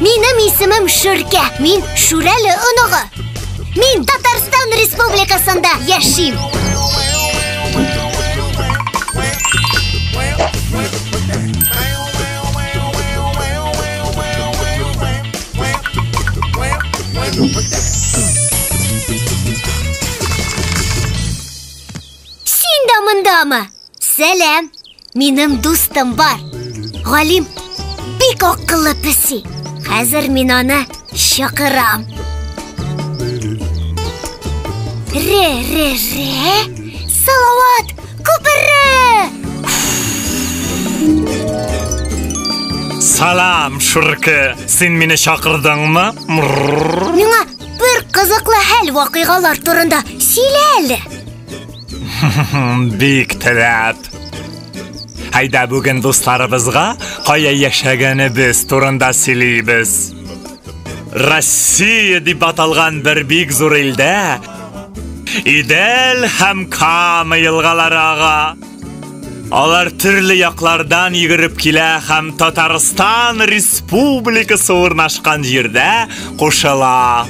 Минем исемем Шүркә. Мин Шүрәле оныгы. Мин Татарстан Республикасында яшим. Син дә мондамы? Сәлам. Минем дустым бар. Галим бик акыллы песи. Хәзер мин аны чакырам. Ре. Салават күпере. Салам, Шүркә. Син мине чакырдыңмы? Миңа бер кызыклы хәл вакыйгалар турында сөйлә әле. Бик теләп. Hayda bugün dostlarımızga kaya yaşaganыбыз турында сөйлейбез. Россия дип аталган бер бик зур илдә Идел һәм Кама елгалары ага. Алар төрле яклардан йөгереп килә һәм Татарстан Республикасы урнашкан җирдә кушыла.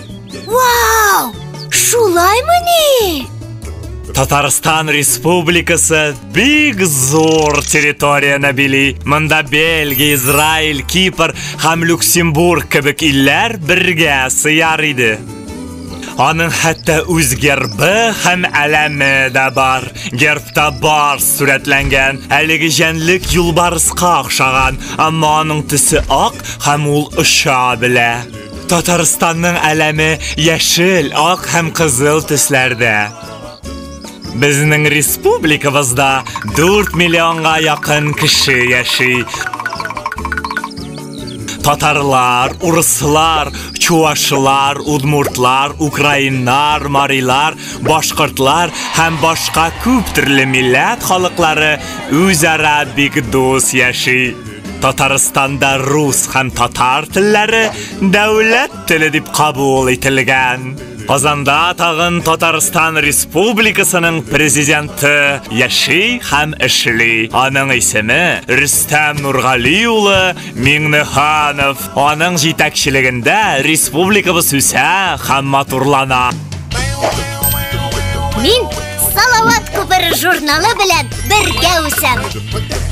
Вау! Шулаймы ни? Татарстан Республикасы бик зур территорияны били. Монда Бельгия, Израиль, Кипр һәм Люксембург кебек илләр бергә сыяр иде. Аның хәтта үз гербы һәм әләме дә бар. Гербта барс сурәтләнгән. Әлеге җәнлек юлбарыска охшаган, әмма аның төсе ак һәм ул оша белә. Татарстанның әләме яшел, ак һәм кызыл төсләрдә. Безнең республикабызда 4 миллионга якын кеше яши. Татарлар, урыслар, чуашлар, удмуртлар, украиннар, марилар, башкортлар һәм башка күп төрле милләт халыклары үзара бик дус яши. Татарстанда рус һәм татар телләре дәүләт теле дип кабул ителгән. Казанда тагын Татарстан Республикасының президенты яши һәм эшли. Аның исеме Рөстәм Нургали улы Миңнеханов. Аның җитәкчелегендә республикабыз үсә һәм матурлана. Мин Салават күпере журналы белән бергә үсәм.